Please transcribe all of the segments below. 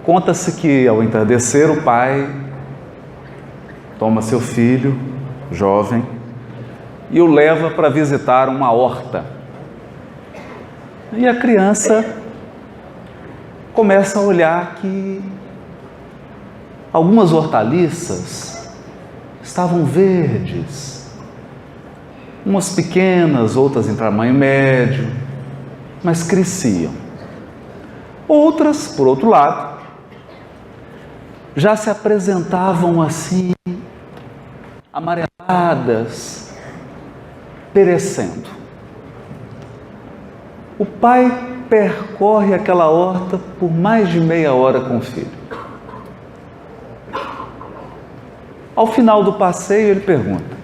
Conta-se que, ao entardecer, o pai toma seu filho, jovem, e o leva para visitar uma horta. E a criança começa a olhar que algumas hortaliças estavam verdes, umas pequenas, outras em tamanho médio, mas cresciam. Outras, por outro lado, já se apresentavam assim, amareladas, perecendo. O pai percorre aquela horta por mais de meia hora com o filho. Ao final do passeio, ele pergunta: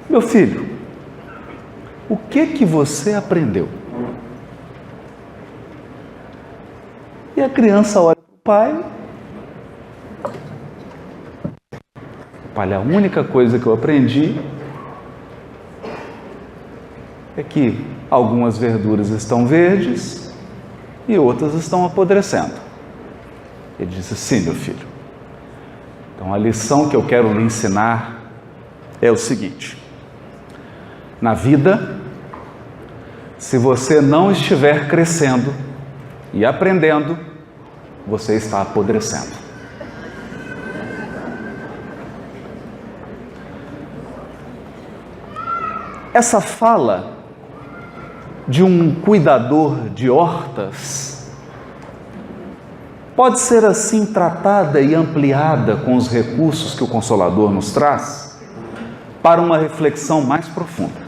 meu filho, o que você aprendeu? E a criança olha para o pai. Olha, a única coisa que eu aprendi é que algumas verduras estão verdes e outras estão apodrecendo. Ele disse: sim, meu filho. Então a lição que eu quero lhe ensinar é o seguinte: na vida, se você não estiver crescendo e aprendendo, você está apodrecendo. Essa fala de um cuidador de hortas pode ser assim tratada e ampliada com os recursos que o Consolador nos traz para uma reflexão mais profunda.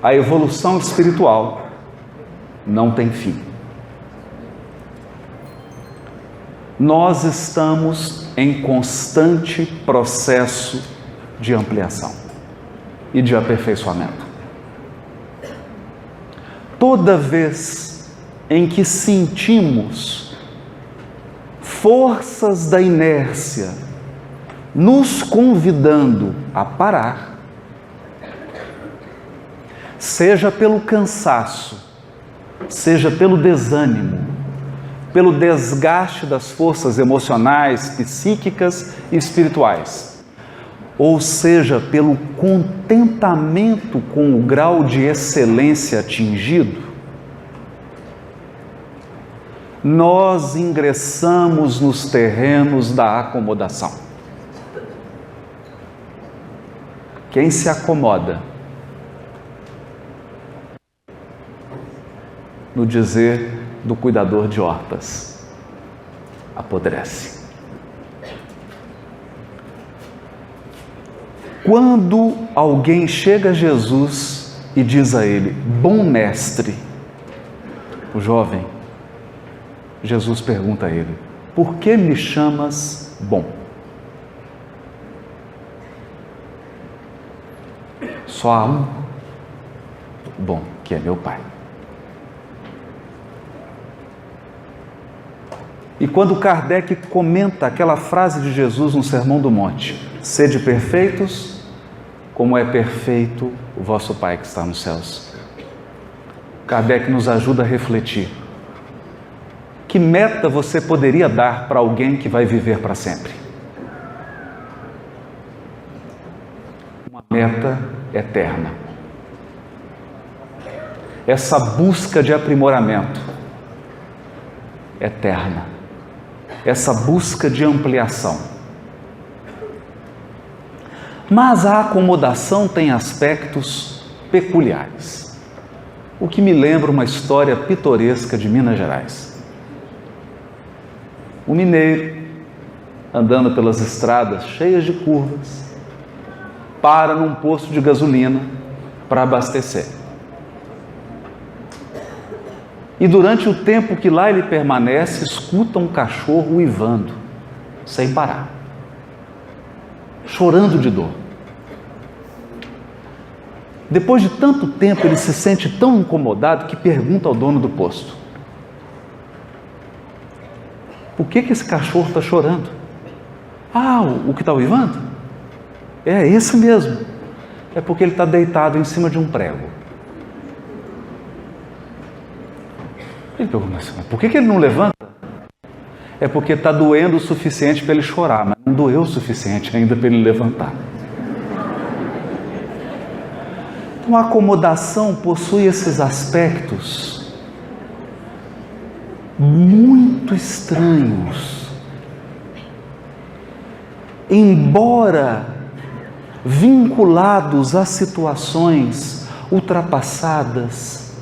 A evolução espiritual não tem fim. Nós estamos em constante processo de ampliação e de aperfeiçoamento. Toda vez em que sentimos forças da inércia nos convidando a parar, seja pelo cansaço, seja pelo desânimo, pelo desgaste das forças emocionais, psíquicas e espirituais, ou seja, pelo contentamento com o grau de excelência atingido, nós ingressamos nos terrenos da acomodação. Quem se acomoda, no dizer do cuidador de hortas, apodrece. Quando alguém chega a Jesus e diz a ele: bom mestre, o jovem, Jesus pergunta a ele: por que me chamas bom? Só há um bom, que é meu Pai. E quando Kardec comenta aquela frase de Jesus no Sermão do Monte: sede perfeitos, como é perfeito o vosso Pai que está nos céus. Kardec nos ajuda a refletir. Que meta você poderia dar para alguém que vai viver para sempre? Uma meta eterna. Essa busca de aprimoramento eterna. Essa busca de ampliação. Mas a acomodação tem aspectos peculiares, o que me lembra uma história pitoresca de Minas Gerais. O mineiro, andando pelas estradas cheias de curvas, para num posto de gasolina para abastecer. E durante o tempo que lá ele permanece, escuta um cachorro uivando, sem parar, chorando de dor. Depois de tanto tempo, ele se sente tão incomodado que pergunta ao dono do posto: por que esse cachorro está chorando? Ah, o que está uivando? É esse mesmo. É porque ele está deitado em cima de um prego. Ele pergunta assim, por que ele não levanta? É porque está doendo o suficiente para ele chorar, mas não doeu o suficiente ainda para ele levantar. Então a acomodação possui esses aspectos muito estranhos. Embora vinculados a situações ultrapassadas,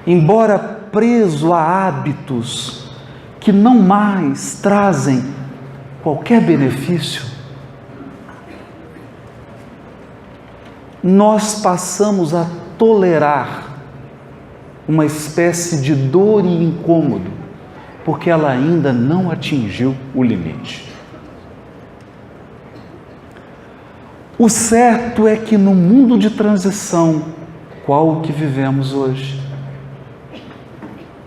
embora preso a hábitos que não mais trazem qualquer benefício, nós passamos a tolerar uma espécie de dor e incômodo, porque ela ainda não atingiu o limite. O certo é que no mundo de transição, qual o que vivemos hoje,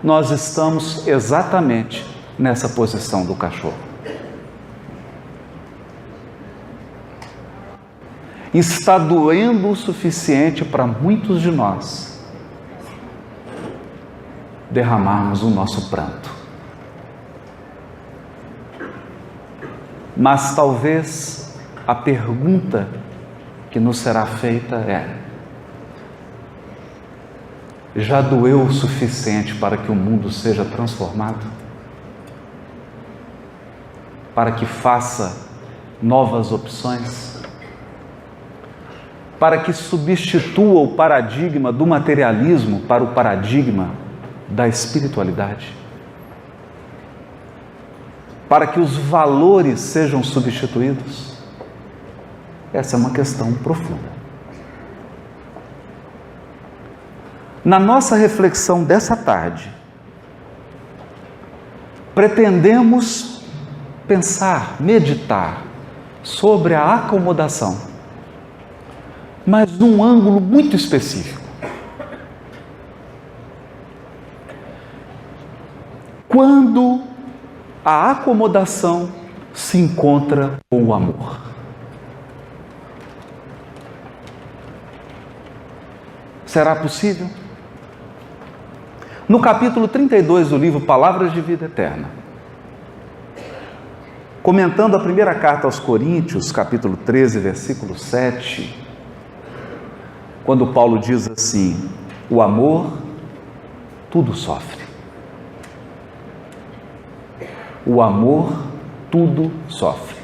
nós estamos exatamente nessa posição do cachorro. Está doendo o suficiente para muitos de nós derramarmos o nosso pranto. Mas talvez a pergunta que nos será feita é: já doeu o suficiente para que o mundo seja transformado? Para que faça novas opções? Para que substitua o paradigma do materialismo para o paradigma da espiritualidade? Para que os valores sejam substituídos? Essa é uma questão profunda. Na nossa reflexão dessa tarde, pretendemos pensar, meditar sobre a acomodação, mas num ângulo muito específico. Quando a acomodação se encontra com o amor. Será possível? No capítulo 32 do livro Palavras de Vida Eterna, comentando a primeira carta aos Coríntios, capítulo 13, versículo 7, quando Paulo diz assim: o amor tudo sofre. O amor tudo sofre.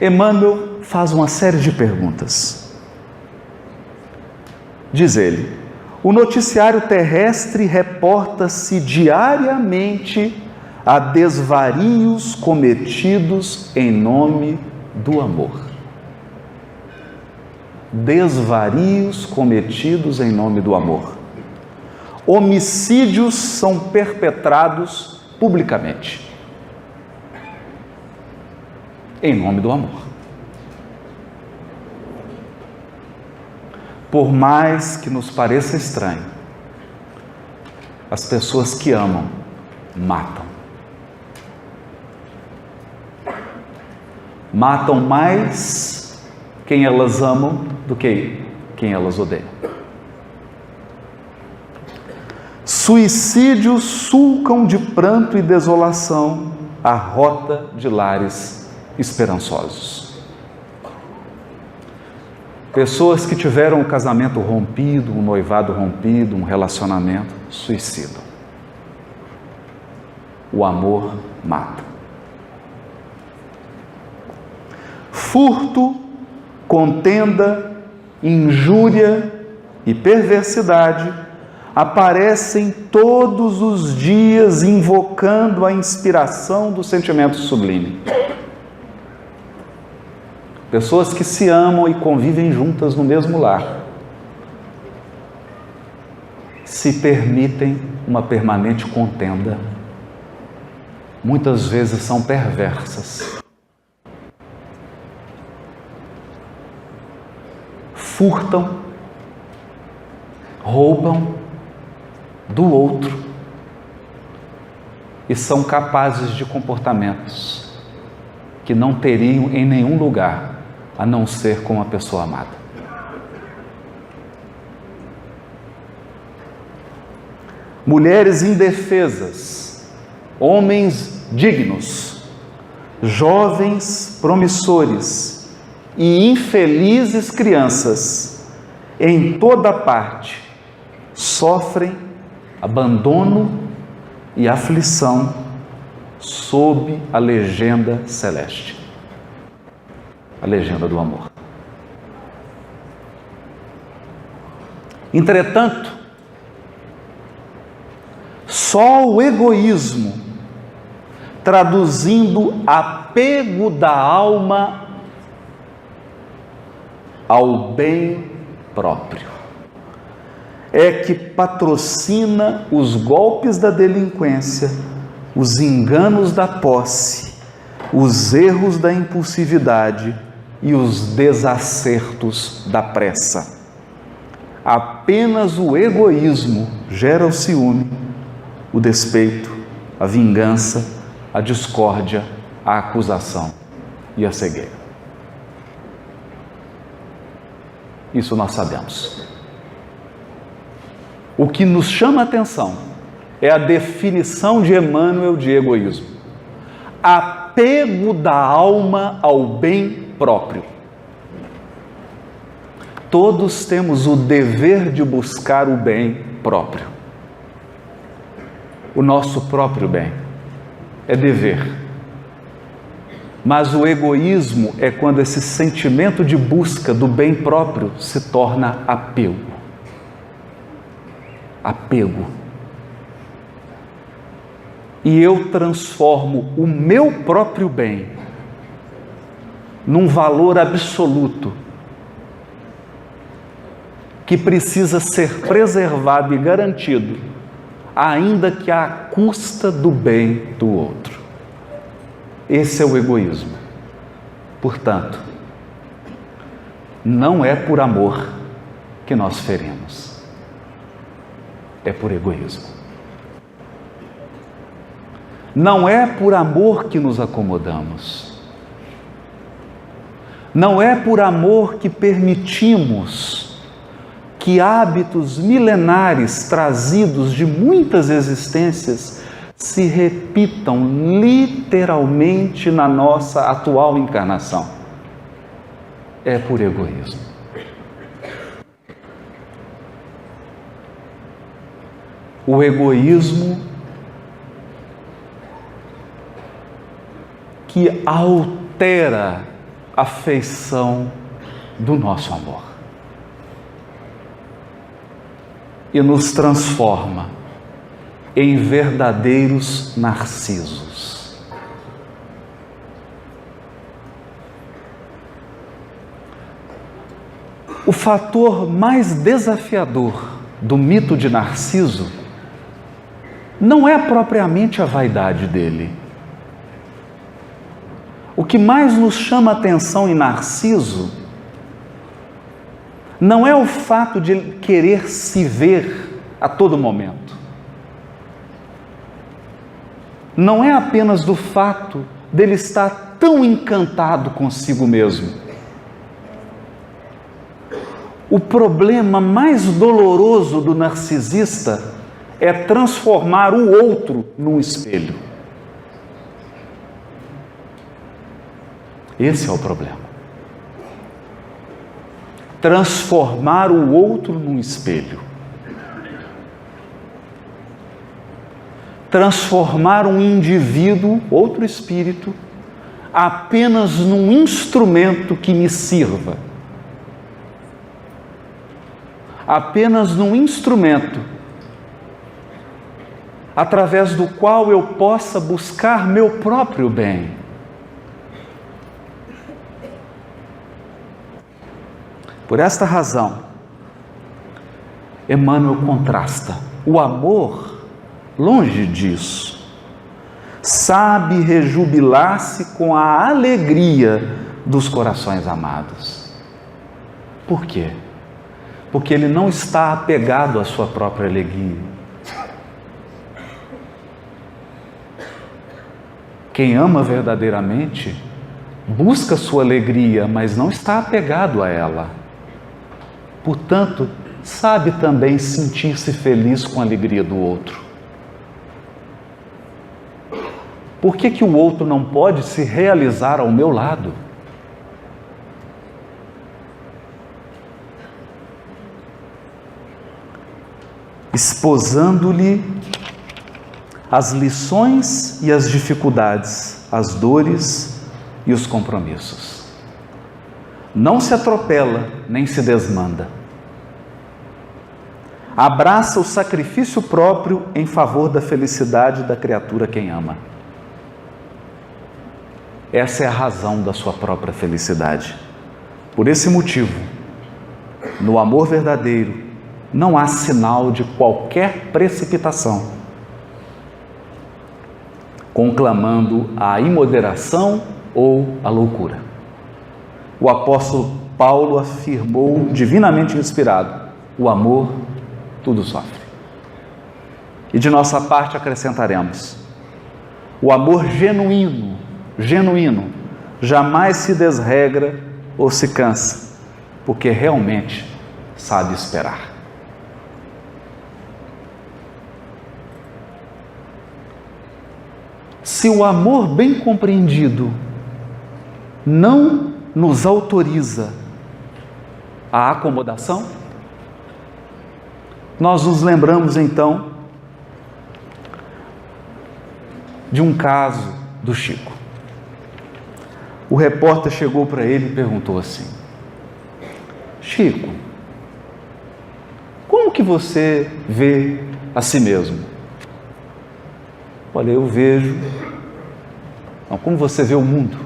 Emmanuel faz uma série de perguntas. Diz ele: o noticiário terrestre reporta-se diariamente a desvarios cometidos em nome do amor. Desvarios cometidos em nome do amor. Homicídios são perpetrados publicamente em nome do amor. Por mais que nos pareça estranho, as pessoas que amam, matam. Matam mais quem elas amam do que quem elas odeiam. Suicídios sulcam de pranto e desolação a rota de lares esperançosos. Pessoas que tiveram o casamento rompido, um noivado rompido, um relacionamento, suicidam. O amor mata. Furto, contenda, injúria e perversidade aparecem todos os dias invocando a inspiração do sentimento sublime. Pessoas que se amam e convivem juntas no mesmo lar se permitem uma permanente contenda. Muitas vezes são perversas. Furtam, roubam do outro e são capazes de comportamentos que não teriam em nenhum lugar a não ser com a pessoa amada. mulheres indefesas, homens dignos, jovens promissores e infelizes crianças, em toda parte, sofrem abandono e aflição sob a legenda celeste, a legenda do amor. Entretanto, só o egoísmo, traduzindo apego da alma ao bem próprio, é que patrocina os golpes da delinquência, os enganos da posse, os erros da impulsividade e os desacertos da pressa. Apenas o egoísmo gera o ciúme, o despeito, a vingança, a discórdia, a acusação e a cegueira. Isso nós sabemos. O que nos chama a atenção é a definição de Emmanuel de egoísmo: apego da alma ao bem próprio. Todos temos o dever de buscar o bem próprio. O nosso próprio bem é dever. Mas o egoísmo é quando esse sentimento de busca do bem próprio se torna apego. Apego. E eu transformo o meu próprio bem num valor absoluto que precisa ser preservado e garantido, ainda que à custa do bem do outro. Esse é o egoísmo. Portanto, não é por amor que nós ferimos, é por egoísmo. Não é por amor que nos acomodamos, não é por amor que permitimos que hábitos milenares trazidos de muitas existências se repitam literalmente na nossa atual encarnação. É por egoísmo. O egoísmo que altera a feição do nosso amor e nos transforma em verdadeiros narcisos. O fator mais desafiador do mito de Narciso não é propriamente a vaidade dele. O que mais nos chama a atenção em Narciso não é o fato de ele querer se ver a todo momento. Não é apenas do fato dele estar tão encantado consigo mesmo. O problema mais doloroso do narcisista é transformar o outro num espelho. Esse é o problema. Transformar o outro num espelho. Transformar um indivíduo, outro espírito, apenas num instrumento que me sirva. Apenas num instrumento através do qual eu possa buscar meu próprio bem. Por esta razão, Emmanuel contrasta o amor, longe disso, sabe rejubilar-se com a alegria dos corações amados. Por quê? Porque ele não está apegado à sua própria alegria. Quem ama verdadeiramente busca sua alegria, mas não está apegado a ela. Portanto, sabe também sentir-se feliz com a alegria do outro. Por que que o outro não pode se realizar ao meu lado? Esposando-lhe as lições e as dificuldades, as dores e os compromissos. Não se atropela, nem se desmanda. Abraça o sacrifício próprio em favor da felicidade da criatura a quem ama. Essa é a razão da sua própria felicidade. Por esse motivo, no amor verdadeiro, não há sinal de qualquer precipitação, conclamando a imoderação ou a loucura. O apóstolo Paulo afirmou, divinamente inspirado, o amor tudo sofre. E de nossa parte acrescentaremos, o amor genuíno, jamais se desregra ou se cansa, porque realmente sabe esperar. Se o amor bem compreendido não nos autoriza a acomodação, nós nos lembramos então de um caso do Chico. O repórter chegou para ele e perguntou assim: Chico, como que você vê a si mesmo? Olha, eu vejo... Não, como você vê o mundo?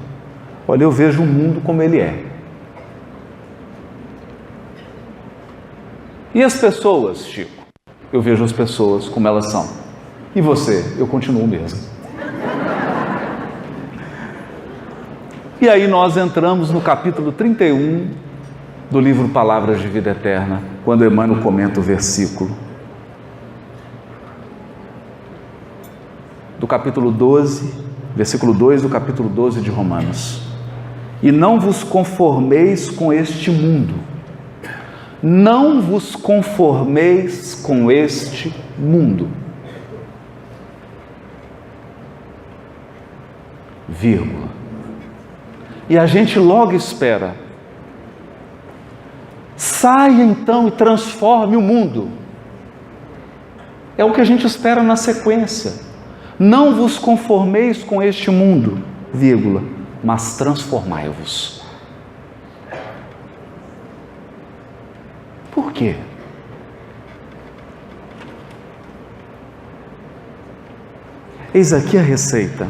Olha, eu vejo o mundo como ele é. E as pessoas, Chico? Eu vejo as pessoas como elas são. E você? Eu continuo o mesmo. E aí nós entramos no capítulo 31 do livro Palavras de Vida Eterna, quando Emmanuel comenta o versículo. Do capítulo 12, versículo 2 do capítulo 12 de Romanos. E não vos conformeis com este mundo. Não vos conformeis com este mundo. Vírgula. E a gente logo espera. Saia então e transforme o mundo. É o que a gente espera na sequência. Não vos conformeis com este mundo, vírgula, mas transformai-vos. Por quê? Eis aqui a receita.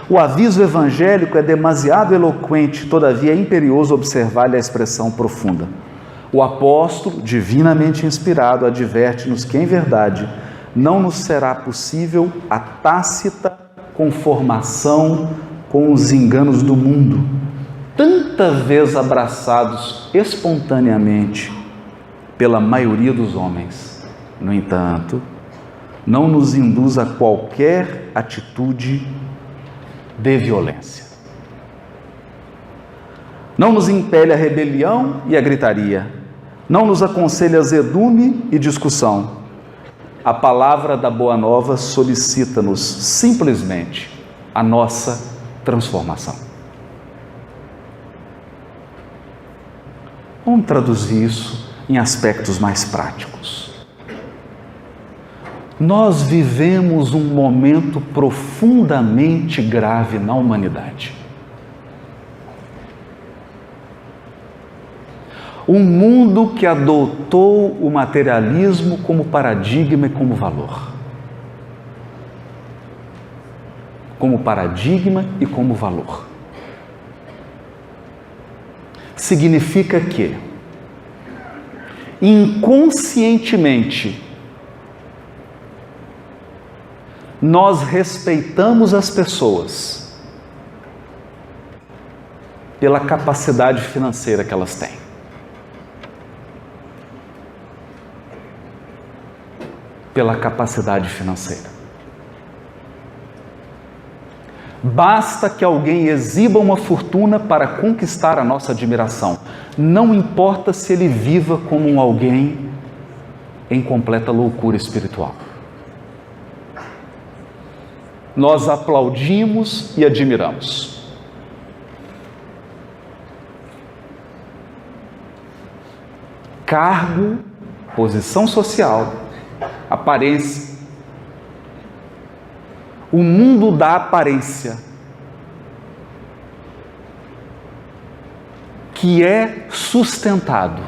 O aviso evangélico é demasiado eloquente, todavia é imperioso observar-lhe a expressão profunda. O apóstolo, divinamente inspirado, adverte-nos que, em verdade, não nos será possível a tácita conformação com os enganos do mundo, tanta vez abraçados espontaneamente pela maioria dos homens. No entanto, não nos induz a qualquer atitude de violência. Não nos impele a rebelião e a gritaria. Não nos aconselha azedume e discussão. A palavra da Boa Nova solicita-nos simplesmente a nossa transformação. Vamos traduzir isso em aspectos mais práticos. Nós vivemos um momento profundamente grave na humanidade. Um mundo que adotou o materialismo como paradigma e como valor. Como paradigma e como valor. Significa que, inconscientemente, nós respeitamos as pessoas pela capacidade financeira que elas têm. Pela capacidade financeira. Basta que alguém exiba uma fortuna para conquistar a nossa admiração. Não importa se ele viva como um alguém em completa loucura espiritual. Nós aplaudimos e admiramos. Cargo, posição social, aparência. O mundo da aparência, que é sustentado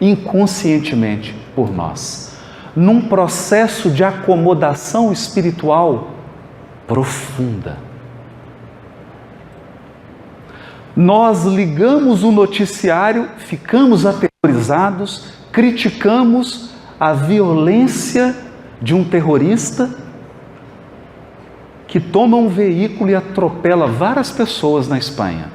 inconscientemente por nós, num processo de acomodação espiritual profunda. Nós ligamos o noticiário, ficamos aterrorizados, criticamos a violência de um terrorista que toma um veículo e atropela várias pessoas na Espanha.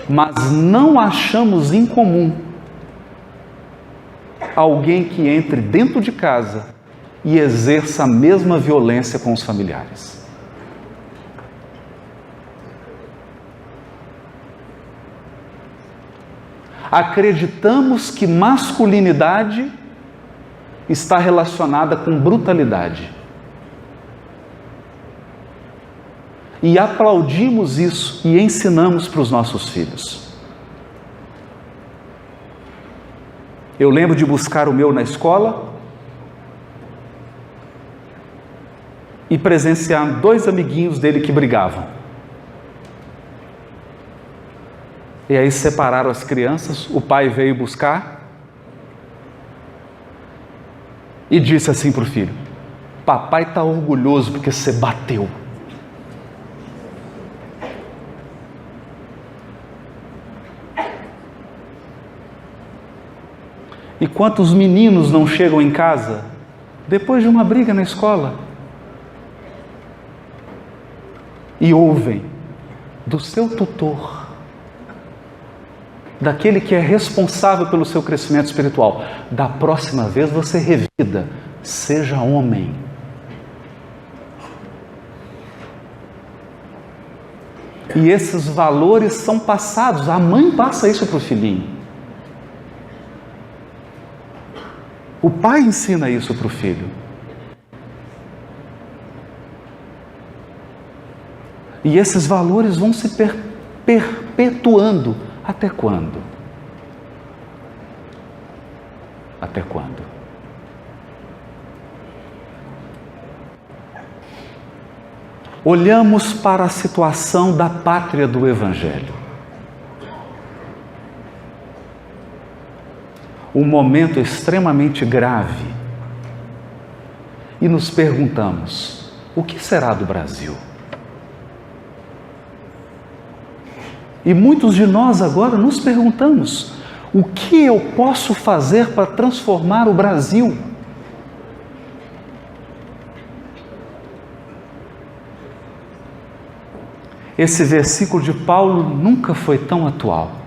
Mas não achamos incomum alguém que entre dentro de casa e exerça a mesma violência com os familiares. Acreditamos que masculinidade está relacionada com brutalidade. E aplaudimos isso e ensinamos para os nossos filhos. Eu lembro de buscar o meu na escola e presenciar 2 amiguinhos dele que brigavam. E aí separaram as crianças, o pai veio buscar e disse assim para o filho: papai está orgulhoso porque você bateu. E quantos meninos não chegam em casa depois de uma briga na escola e ouvem do seu tutor, daquele que é responsável pelo seu crescimento espiritual: da próxima vez você revida, seja homem. E esses valores são passados, a mãe passa isso para o filhinho. O pai ensina isso para o filho. E esses valores vão se perpetuando. Até quando? Até quando? Olhamos para a situação da pátria do Evangelho. Um momento extremamente grave. E nos perguntamos: o que será do Brasil? E muitos de nós agora nos perguntamos: o que eu posso fazer para transformar o Brasil? Esse versículo de Paulo nunca foi tão atual.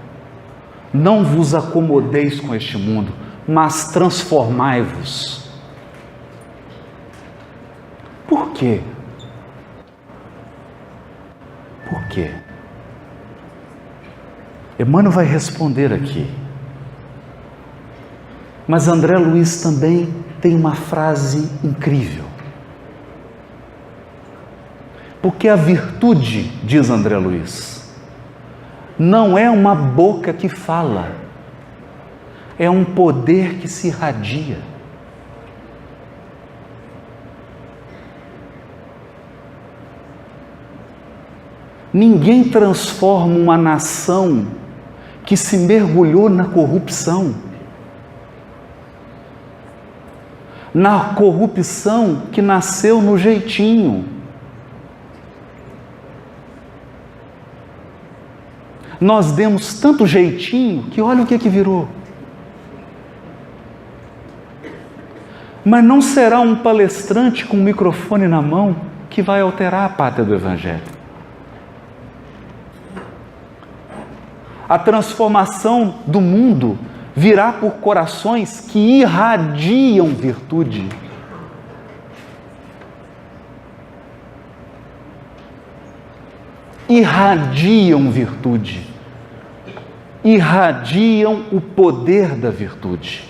Não vos acomodeis com este mundo, mas transformai-vos. Por quê? Por quê? Emmanuel vai responder aqui. Mas André Luiz também tem uma frase incrível. Porque a virtude, diz André Luiz, não é uma boca que fala, é um poder que se irradia. Ninguém transforma uma nação que se mergulhou na corrupção. Na corrupção que nasceu no jeitinho. Nós demos tanto jeitinho que olha o que virou. Mas não será um palestrante com um microfone na mão que vai alterar a pátria do Evangelho. A transformação do mundo virá por corações que irradiam virtude. Irradiam virtude. Irradiam o poder da virtude.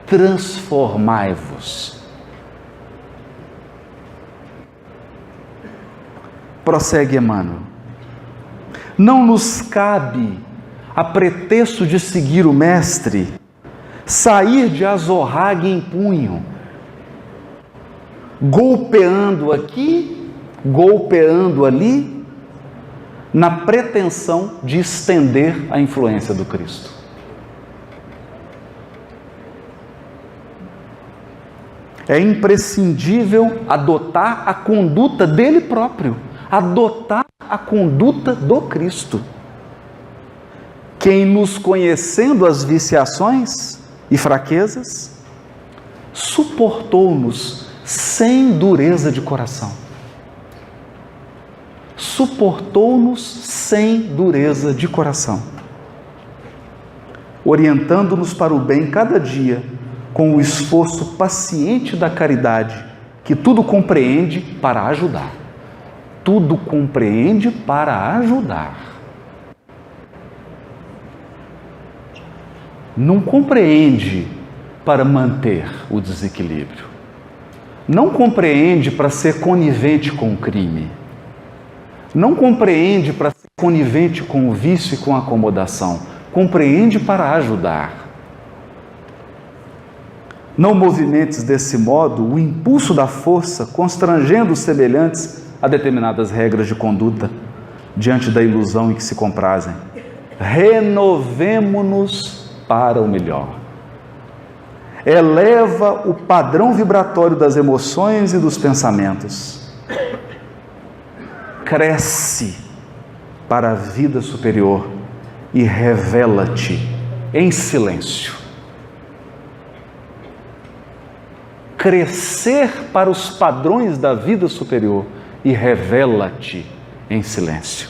Transformai-vos. Prossegue Emmanuel. Não nos cabe, a pretexto de seguir o Mestre, sair de azorrague em punho, golpeando aqui, golpeando ali, na pretensão de estender a influência do Cristo. É imprescindível adotar a conduta dele próprio, adotar a conduta do Cristo. Quem, nos conhecendo as viciações e fraquezas, suportou-nos sem dureza de coração. Suportou-nos sem dureza de coração, orientando-nos para o bem cada dia, com o esforço paciente da caridade, que tudo compreende para ajudar. Tudo compreende para ajudar. Não compreende para manter o desequilíbrio. Não compreende para ser conivente com o crime. Não compreende para ser conivente com o vício e com a acomodação. Compreende para ajudar. Não movimentes desse modo o impulso da força, constrangendo os semelhantes a determinadas regras de conduta, diante da ilusão em que se comprazem. Renovemo-nos para o melhor. Eleva o padrão vibratório das emoções e dos pensamentos. Cresce para a vida superior e revela-te em silêncio. Crescer para os padrões da vida superior e revela-te em silêncio.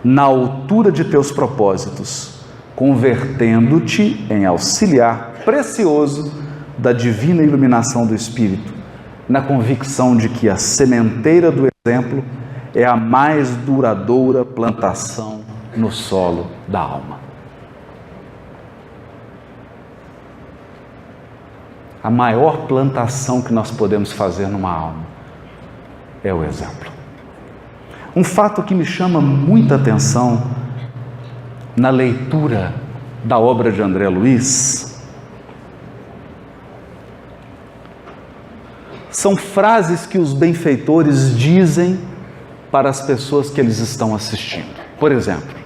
Na altura de teus propósitos, convertendo-te em auxiliar precioso da divina iluminação do Espírito, na convicção de que a sementeira do exemplo é a mais duradoura plantação no solo da alma. A maior plantação que nós podemos fazer numa alma é o exemplo. Um fato que me chama muita atenção na leitura da obra de André Luiz são frases que os benfeitores dizem para as pessoas que eles estão assistindo. Por exemplo,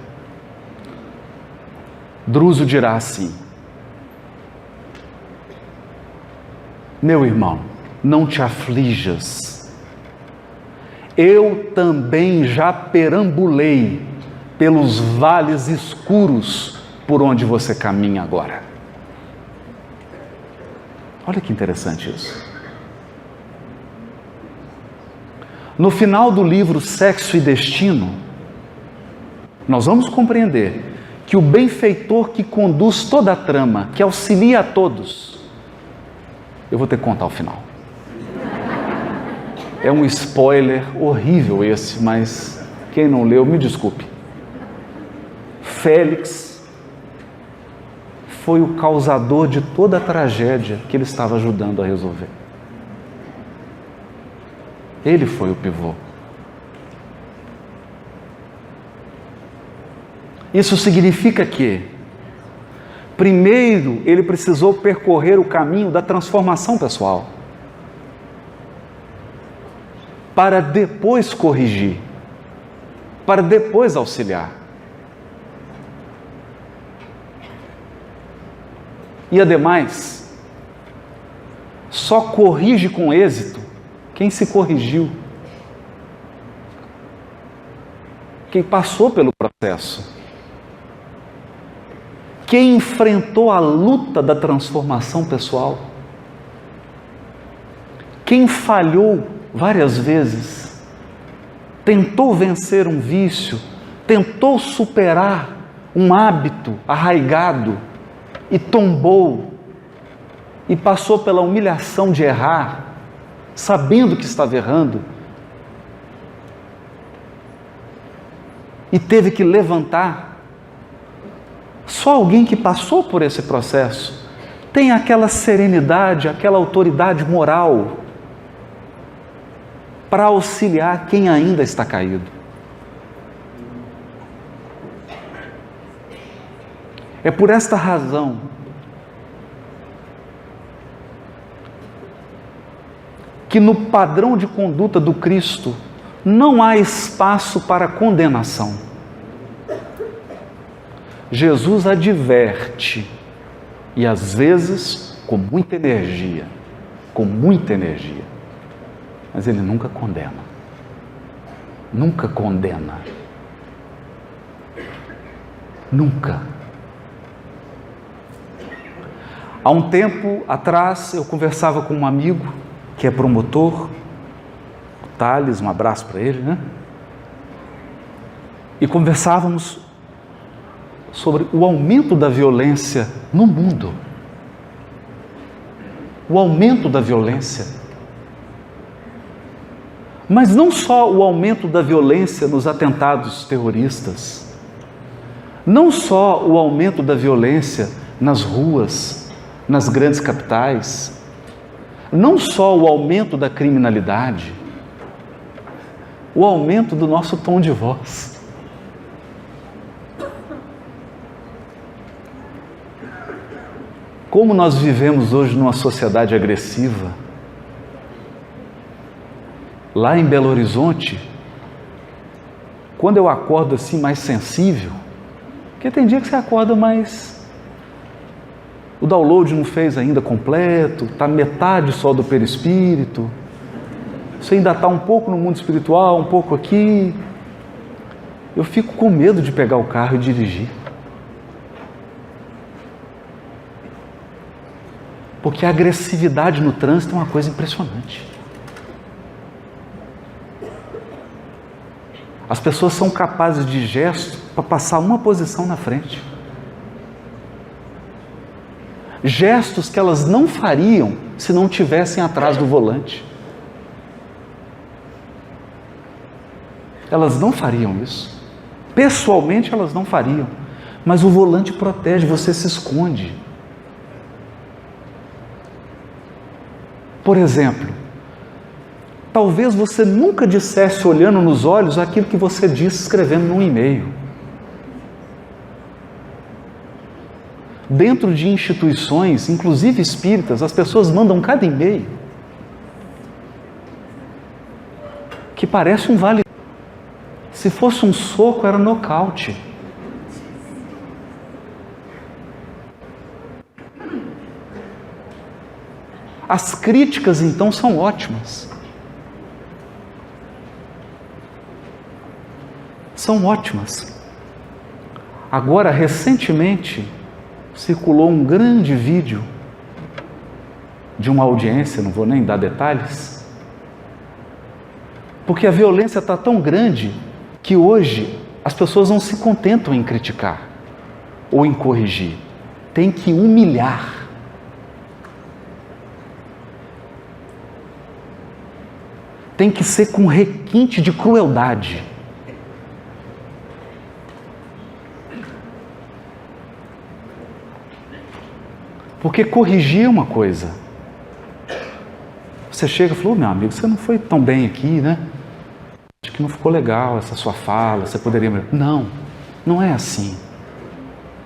Druso dirá assim: meu irmão, não te aflijas. Eu também já perambulei pelos vales escuros por onde você caminha agora. Olha que interessante isso. No final do livro Sexo e Destino, nós vamos compreender que o benfeitor que conduz toda a trama, que auxilia a todos, eu vou ter que contar o final. É um spoiler horrível esse, mas quem não leu, me desculpe. Félix foi o causador de toda a tragédia que ele estava ajudando a resolver. Ele foi o pivô. Isso significa que, primeiro, ele precisou percorrer o caminho da transformação pessoal, para depois corrigir, para depois auxiliar. E ademais, só corrige com êxito quem se corrigiu, quem passou pelo processo, quem enfrentou a luta da transformação pessoal, quem falhou várias vezes, tentou vencer um vício, tentou superar um hábito arraigado e tombou e passou pela humilhação de errar, sabendo que estava errando, e teve que levantar. Só alguém que passou por esse processo tem aquela serenidade, aquela autoridade moral para auxiliar quem ainda está caído. É por esta razão que no padrão de conduta do Cristo não há espaço para condenação. Jesus adverte, e às vezes com muita energia, mas ele nunca condena. Nunca condena. Nunca. Há um tempo atrás eu conversava com um amigo que é promotor, o Thales, um abraço para ele, né? E conversávamos sobre o aumento da violência no mundo. O aumento da violência. Mas não só o aumento da violência nos atentados terroristas, não só o aumento da violência nas ruas, nas grandes capitais, não só o aumento da criminalidade, o aumento do nosso tom de voz. Como nós vivemos hoje numa sociedade agressiva. Lá em Belo Horizonte, quando eu acordo assim mais sensível, porque tem dia que você acorda mais... O download não fez ainda completo, está metade só do perispírito, você ainda está um pouco no mundo espiritual, um pouco aqui. Eu fico com medo de pegar o carro e dirigir. Porque a agressividade no trânsito é uma coisa impressionante. As pessoas são capazes de gestos para passar uma posição na frente. Gestos que elas não fariam se não tivessem atrás do volante. Elas não fariam isso. Pessoalmente elas não fariam. Mas o volante protege, você se esconde. Por exemplo, talvez você nunca dissesse olhando nos olhos aquilo que você disse escrevendo num e-mail. Dentro de instituições, inclusive espíritas, as pessoas mandam cada e-mail que parece um vale. Se fosse um soco, era nocaute. As críticas, então, são ótimas. São ótimas. Agora, recentemente, circulou um grande vídeo de uma audiência, não vou nem dar detalhes, porque a violência está tão grande que hoje as pessoas não se contentam em criticar ou em corrigir, tem que humilhar. Tem que ser com requinte de crueldade. Porque corrigir é uma coisa. Você chega e fala, meu amigo, você não foi tão bem aqui, né? Acho que não ficou legal essa sua fala, você poderia... Não, não é assim.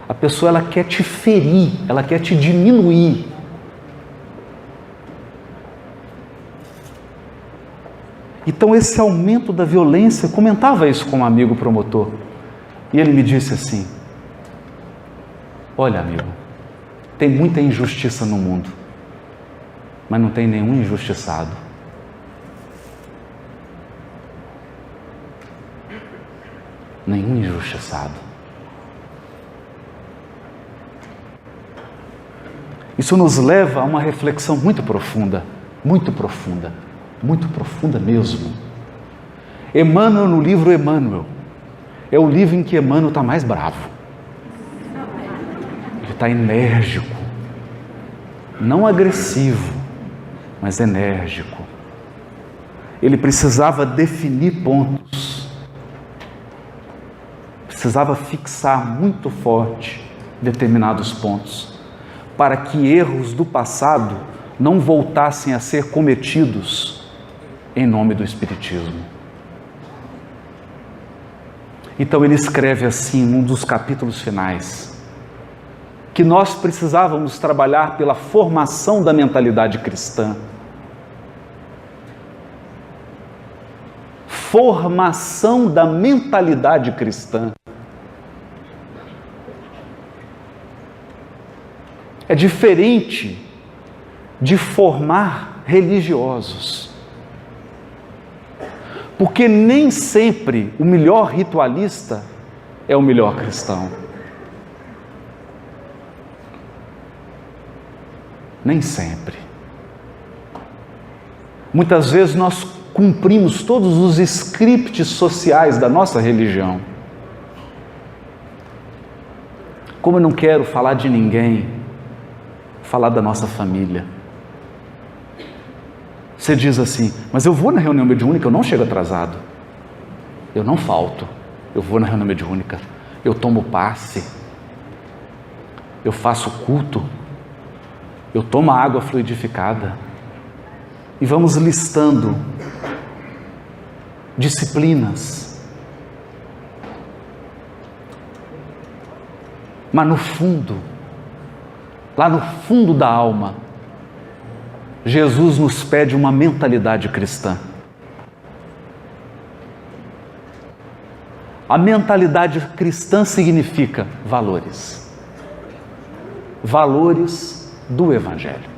A pessoa, ela quer te ferir, ela quer te diminuir. Então esse aumento da violência, eu comentava isso com um amigo promotor, e ele me disse assim, olha amigo, tem muita injustiça no mundo, mas não tem nenhum injustiçado. Nenhum injustiçado. Isso nos leva a uma reflexão muito profunda, muito profunda, muito profunda mesmo. Emmanuel, no livro Emmanuel, é o livro em que Emmanuel está mais bravo. está enérgico, não agressivo, mas enérgico. Ele precisava definir pontos, precisava fixar muito forte determinados pontos, para que erros do passado não voltassem a ser cometidos em nome do Espiritismo. Então ele escreve assim, num dos capítulos finais, que nós precisávamos trabalhar pela formação da mentalidade cristã. Formação da mentalidade cristã. É diferente de formar religiosos. Porque nem sempre o melhor ritualista é o melhor cristão. Nem sempre. Muitas vezes nós cumprimos todos os scripts sociais da nossa religião. Como eu não quero falar de ninguém, falar da nossa família. Você diz assim, mas eu vou na reunião mediúnica, eu não chego atrasado. Eu não falto. Eu vou na reunião mediúnica. Eu tomo passe. Eu faço culto. Eu tomo água fluidificada. E vamos listando disciplinas. Mas no fundo, lá no fundo da alma, Jesus nos pede uma mentalidade cristã. A mentalidade cristã significa valores. Valores do Evangelho.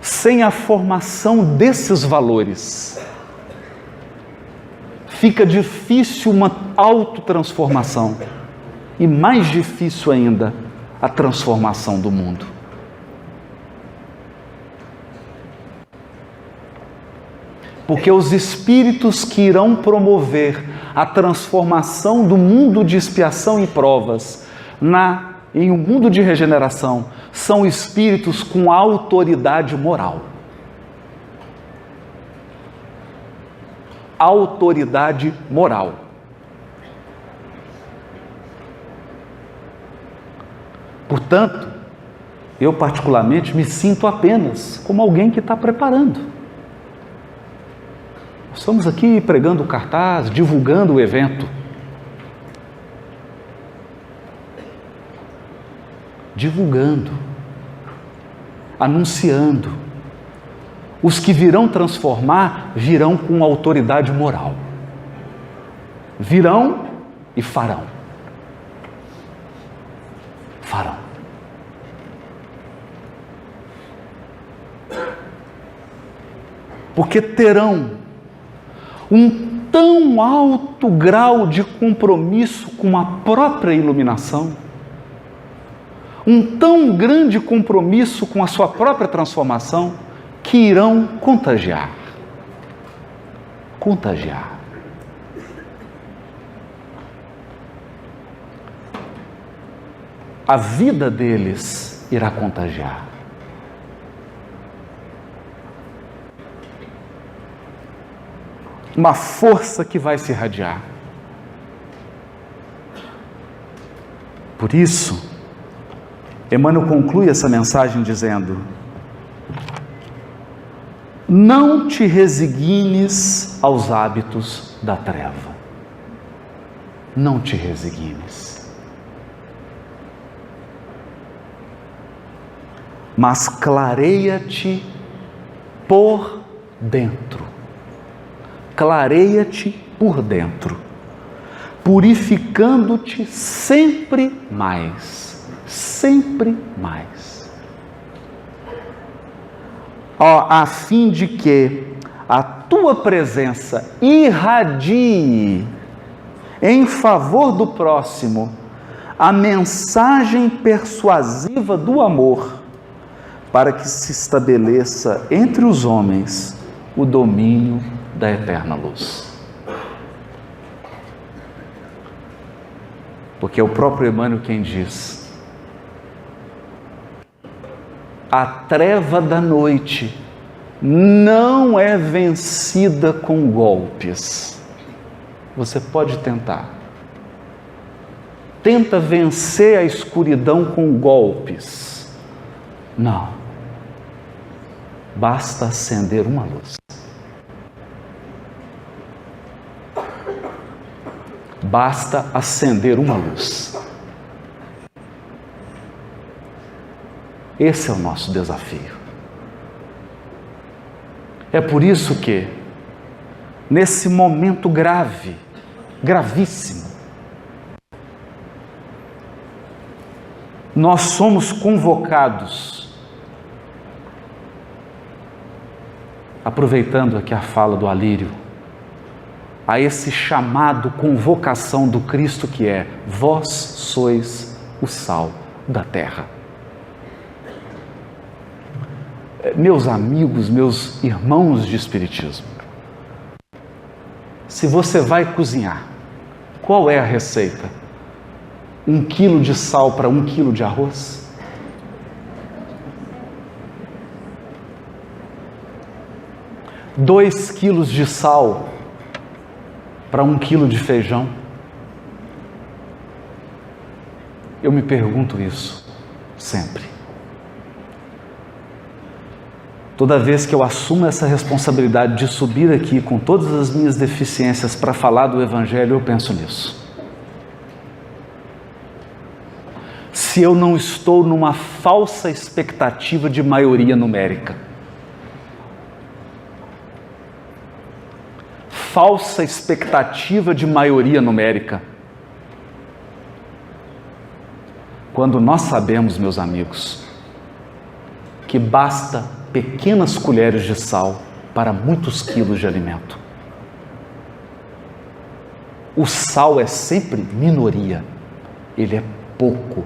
Sem a formação desses valores, fica difícil uma autotransformação. E mais difícil ainda, a transformação do mundo. Porque os espíritos que irão promover a transformação do mundo de expiação e provas em um mundo de regeneração são espíritos com autoridade moral. Autoridade moral. Portanto, eu particularmente me sinto apenas como alguém que está preparando. Estamos aqui pregando o cartaz, divulgando o evento. Divulgando, anunciando. Os que virão transformar, virão com autoridade moral. Virão e farão. Farão. Porque terão um tão alto grau de compromisso com a própria iluminação, um tão grande compromisso com a sua própria transformação, que irão contagiar. Contagiar. A vida deles irá contagiar. Uma força que vai se irradiar. Por isso, Emmanuel conclui essa mensagem dizendo: não te resignes aos hábitos da treva. Não te resignes. Mas clareia-te por dentro. Clareia-te por dentro, purificando-te sempre mais, sempre mais. A fim de que a tua presença irradie em favor do próximo a mensagem persuasiva do amor, para que se estabeleça entre os homens o domínio da eterna luz. Porque é o próprio Emmanuel quem diz: a treva da noite não é vencida com golpes. Você pode tentar. Tenta vencer a escuridão com golpes. Não. Basta acender uma luz. Basta acender uma luz. Esse é o nosso desafio. É por isso que, nesse momento grave, gravíssimo, nós somos convocados, aproveitando aqui a fala do Alírio, a esse chamado, convocação do Cristo que é: vós sois o sal da terra. Meus amigos, meus irmãos de Espiritismo, se você vai cozinhar, qual é a receita? 1 quilo de sal para 1 quilo de arroz? Dois quilos de sal para 1 quilo de feijão? Eu me pergunto isso sempre. Toda vez que eu assumo essa responsabilidade de subir aqui com todas as minhas deficiências para falar do Evangelho, eu penso nisso. Se eu não estou numa falsa expectativa de maioria numérica. Falsa expectativa de maioria numérica. Quando nós sabemos, meus amigos, que basta pequenas colheres de sal para muitos quilos de alimento. O sal é sempre minoria, ele é pouco,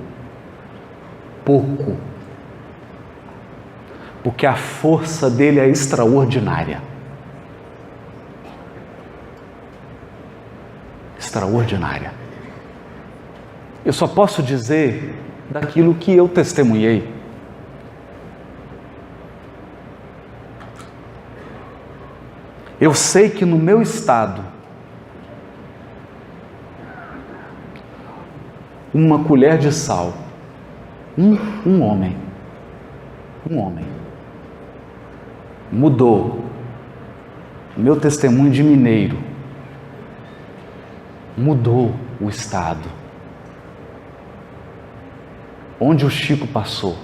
porque a força dele é extraordinária. Extraordinária. Eu só posso dizer daquilo que eu testemunhei. Eu sei que no meu estado, uma colher de sal, um homem, mudou o meu testemunho de mineiro, mudou o estado. Onde o Chico passou,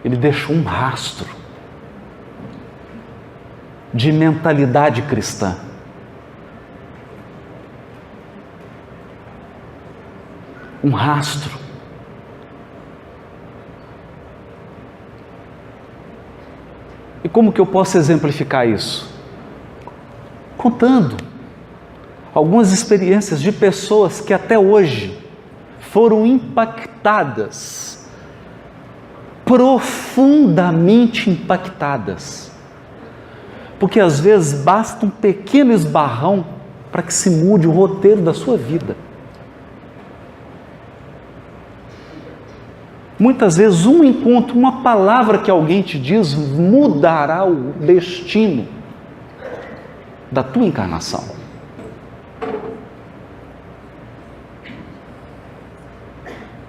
ele deixou um rastro de mentalidade cristã. Um rastro. E como que eu posso exemplificar isso? Contando algumas experiências de pessoas que até hoje foram impactadas, profundamente impactadas. Porque às vezes basta um pequeno esbarrão para que se mude o roteiro da sua vida. Muitas vezes um encontro, uma palavra que alguém te diz mudará o destino da tua encarnação.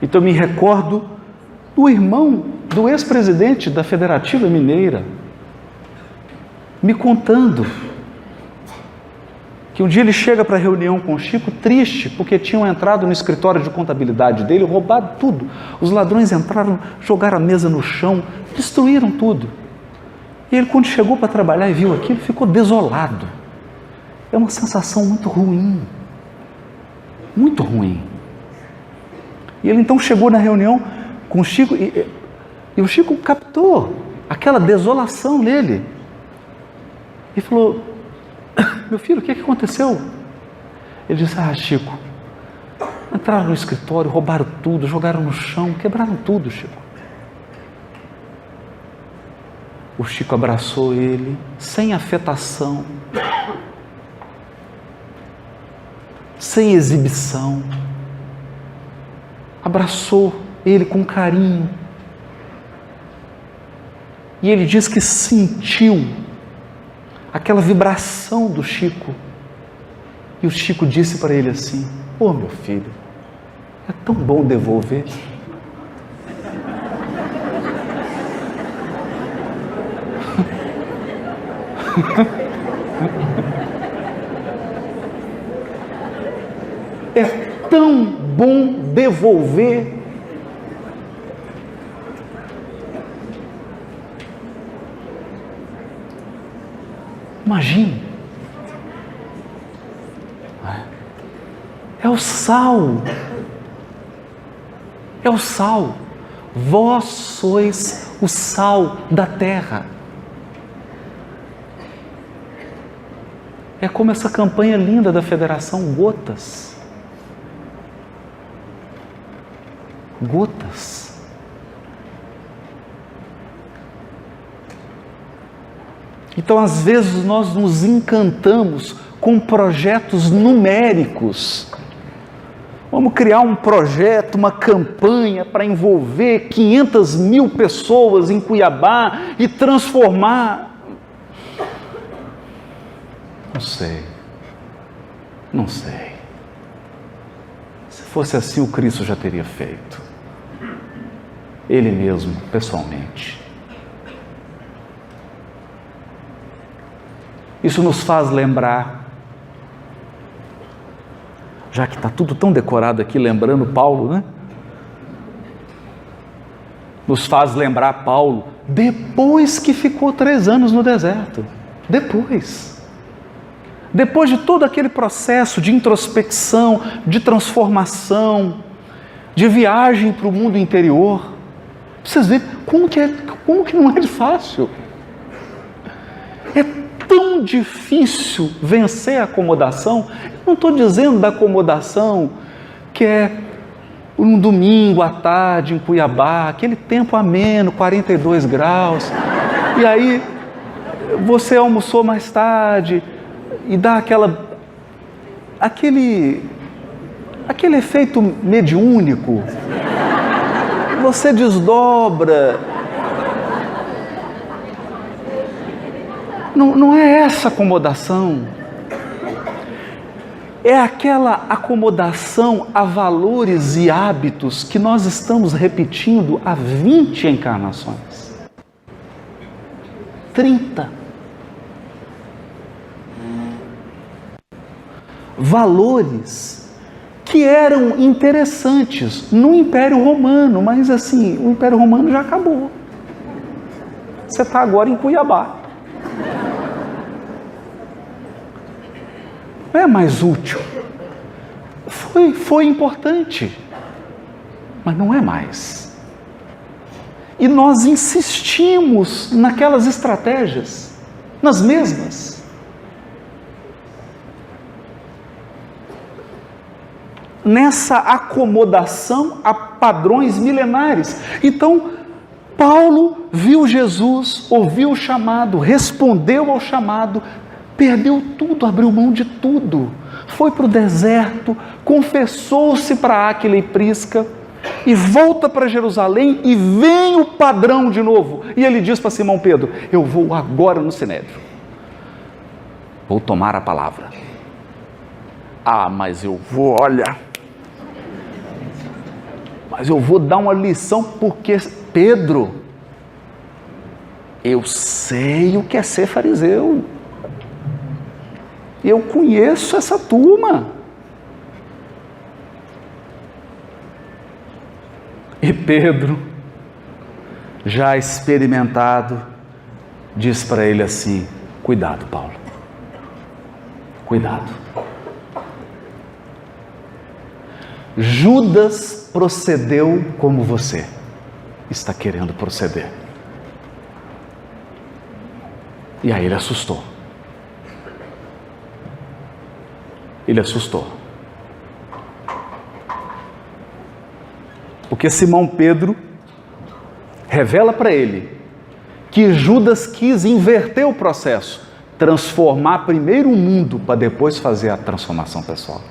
Então eu me recordo do irmão do ex-presidente da Federativa Mineira, me contando que um dia ele chega para a reunião com o Chico triste, porque tinham entrado no escritório de contabilidade dele, roubado tudo. Os ladrões entraram, jogaram a mesa no chão, destruíram tudo. E ele, quando chegou para trabalhar e viu aquilo, ficou desolado. É uma sensação muito ruim. Muito ruim. E ele então chegou na reunião com o Chico, e o Chico captou aquela desolação nele. E falou: meu filho, o que aconteceu? Ele disse: Chico, entraram no escritório, roubaram tudo, jogaram no chão, quebraram tudo, Chico. O Chico abraçou ele, sem afetação, sem exibição, abraçou ele com carinho. E ele diz que sentiu aquela vibração do Chico. E o Chico disse para ele assim: "Ô, meu filho, é tão bom devolver." É tão bom devolver. Imagine. É o sal. É o sal. Vós sois o sal da terra. É como essa campanha linda da Federação Gotas. Gotas. Então, às vezes, nós nos encantamos com projetos numéricos. Vamos criar um projeto, uma campanha para envolver 500 mil pessoas em Cuiabá e transformar. Não sei. Se fosse assim, o Cristo já teria feito. Ele mesmo, pessoalmente. Isso nos faz lembrar, já que está tudo tão decorado aqui, lembrando Paulo, né? Nos faz lembrar Paulo, depois que ficou 3 anos no deserto. Depois de todo aquele processo de introspecção, de transformação, de viagem para o mundo interior, vocês veem como que não é fácil. É tão difícil vencer a acomodação. Eu não estou dizendo da acomodação que é um domingo à tarde em Cuiabá, aquele tempo ameno, 42 graus, e aí você almoçou mais tarde e dá aquele efeito mediúnico, você desdobra. Não é essa acomodação. É aquela acomodação a valores e hábitos que nós estamos repetindo há 20 encarnações. 30. Valores que eram interessantes no Império Romano, mas assim, o Império Romano já acabou. Você está agora em Cuiabá. Não é mais útil. Foi importante, mas não é mais. E nós insistimos naquelas estratégias, nas mesmas. Nessa acomodação a padrões milenares. Então, Paulo viu Jesus, ouviu o chamado, respondeu ao chamado, perdeu tudo, abriu mão de tudo, foi para o deserto, confessou-se para Áquila e Prisca, e volta para Jerusalém, e vem o padrão de novo, e ele diz para Simão Pedro: eu vou agora no Sinédrio, vou tomar a palavra. Mas eu vou, mas eu vou dar uma lição, porque Pedro, eu sei o que é ser fariseu, eu conheço essa turma. E Pedro, já experimentado, diz para ele assim: cuidado, Paulo, cuidado. Judas procedeu como você está querendo proceder. E aí ele assustou. Ele assustou. Porque Simão Pedro revela para ele que Judas quis inverter o processo, transformar primeiro o mundo para depois fazer a transformação pessoal.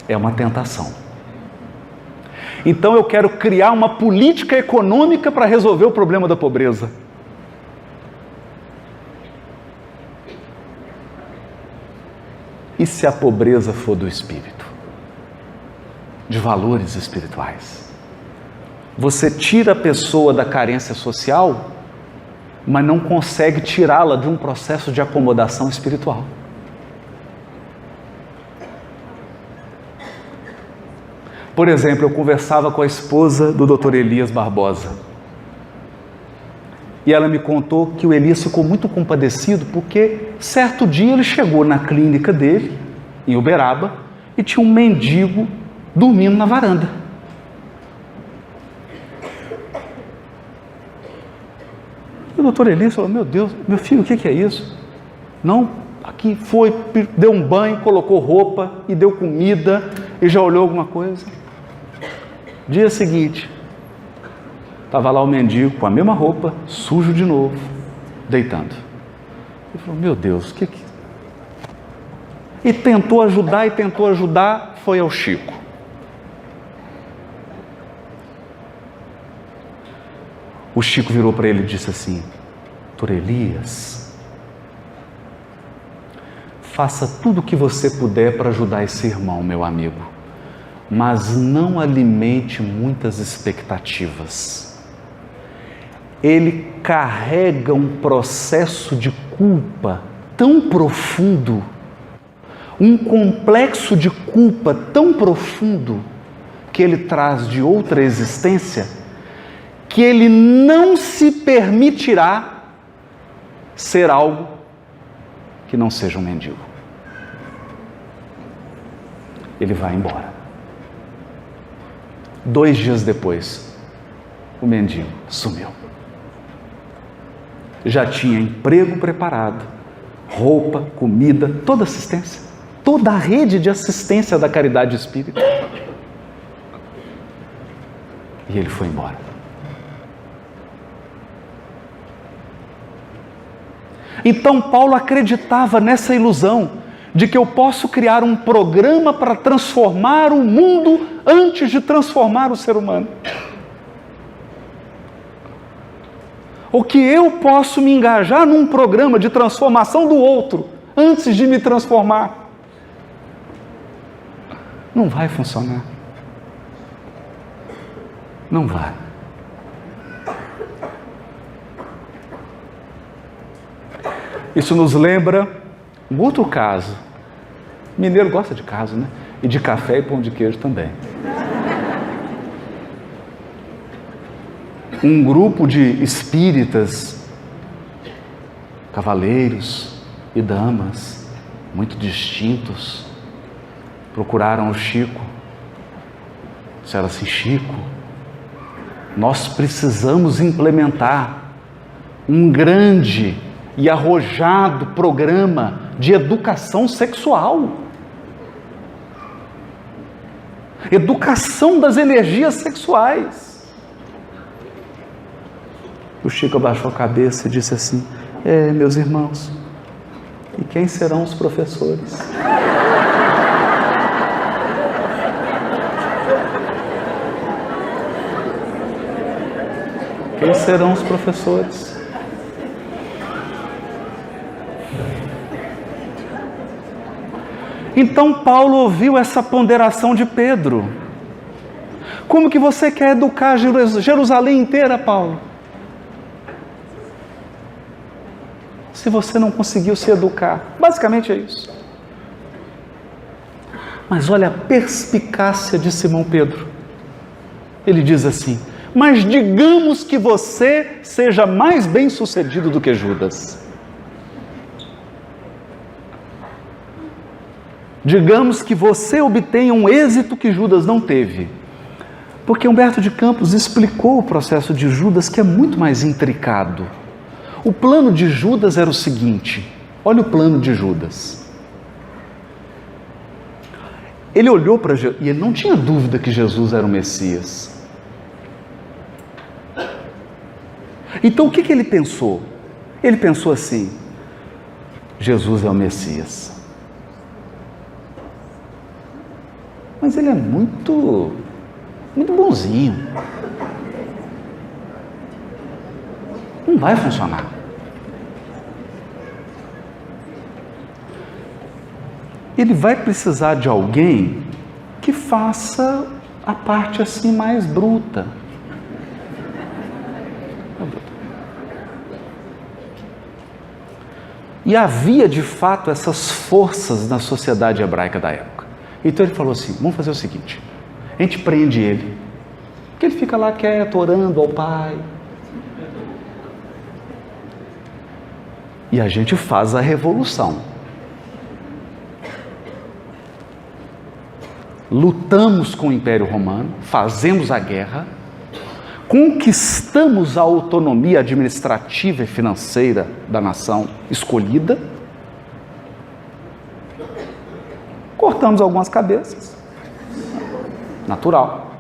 É uma tentação. Então eu quero criar uma política econômica para resolver o problema da pobreza. E se a pobreza for do espírito? De valores espirituais? Você tira a pessoa da carência social, mas não consegue tirá-la de um processo de acomodação espiritual. Por exemplo, eu conversava com a esposa do Dr. Elias Barbosa. E ela me contou que o Elias ficou muito compadecido porque certo dia ele chegou na clínica dele, em Uberaba, e tinha um mendigo dormindo na varanda. E o Dr. Elias falou: meu Deus, meu filho, o que é isso? Não, aqui foi, deu um banho, colocou roupa e deu comida e já olhou alguma coisa. Dia seguinte, estava lá o mendigo com a mesma roupa, sujo de novo, deitando. Ele falou: meu Deus, o que? E tentou ajudar, foi ao Chico. O Chico virou para ele e disse assim: Dr. Elias, faça tudo o que você puder para ajudar esse irmão, meu amigo, mas não alimente muitas expectativas. Ele carrega um processo de culpa tão profundo, um complexo de culpa tão profundo, que ele traz de outra existência, que ele não se permitirá ser algo que não seja um mendigo. Ele vai embora. 2 dias depois, o mendigo sumiu. Já tinha emprego preparado, roupa, comida, toda assistência, toda a rede de assistência da caridade espírita. E ele foi embora. Então Paulo acreditava nessa ilusão de que eu posso criar um programa para transformar o mundo antes de transformar o ser humano. Ou que eu posso me engajar num programa de transformação do outro antes de me transformar. Não vai funcionar. Não vai. Isso nos lembra um outro caso. Mineiro gosta de caso, né? E de café e pão de queijo também. Um grupo de espíritas, cavaleiros e damas, muito distintos, procuraram o Chico. Disseram assim: Chico, nós precisamos implementar um grande e arrojado programa de educação sexual. Educação das energias sexuais. O Chico abaixou a cabeça e disse assim: meus irmãos, e quem serão os professores? Quem serão os professores? Então Paulo ouviu essa ponderação de Pedro. Como que você quer educar Jerusalém inteira, Paulo? Se você não conseguiu se educar. Basicamente é isso. Mas olha a perspicácia de Simão Pedro. Ele diz assim: mas digamos que você seja mais bem-sucedido do que Judas. Digamos que você obtenha um êxito que Judas não teve. Porque Humberto de Campos explicou o processo de Judas, que é muito mais intricado. O plano de Judas era o seguinte: olha o plano de Judas. Ele olhou para Jesus e ele não tinha dúvida que Jesus era o Messias. Então o que ele pensou? Ele pensou assim: Jesus é o Messias. mas ele é muito bonzinho. Não vai funcionar. Ele vai precisar de alguém que faça a parte assim mais bruta. E havia de fato essas forças na sociedade hebraica da época. Então ele falou assim: vamos fazer o seguinte, a gente prende ele, porque ele fica lá quieto, orando ao Pai, e a gente faz a revolução. Lutamos com o Império Romano, fazemos a guerra, conquistamos a autonomia administrativa e financeira da nação escolhida, cortamos algumas cabeças, natural.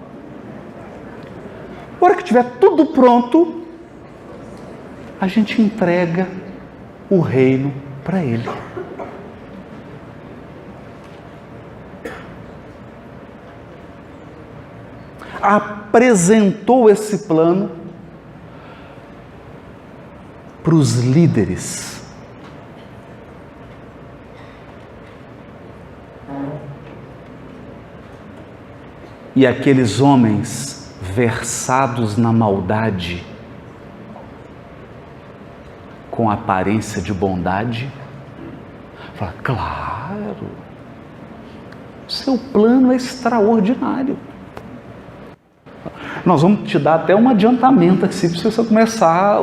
Na hora que tiver tudo pronto, a gente entrega o reino para ele. Apresentou esse plano para os líderes. E aqueles homens versados na maldade, com aparência de bondade, fala: claro, seu plano é extraordinário. Nós vamos te dar até um adiantamento aqui, se você começar,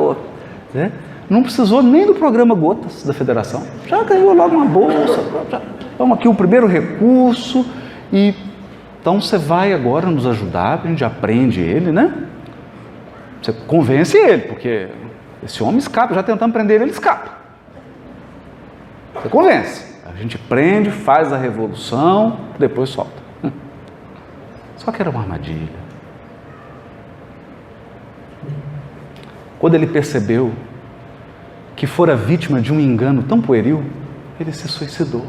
né? Não precisou nem do programa Gotas da Federação, já ganhou logo uma bolsa, vamos aqui o primeiro recurso, e então você vai agora nos ajudar, a gente aprende ele, né? Você convence ele, porque esse homem escapa, já tentamos prender ele escapa. Você convence, a gente prende, faz a revolução, depois solta. Só que era uma armadilha. Quando ele percebeu que fora vítima de um engano tão pueril, ele se suicidou.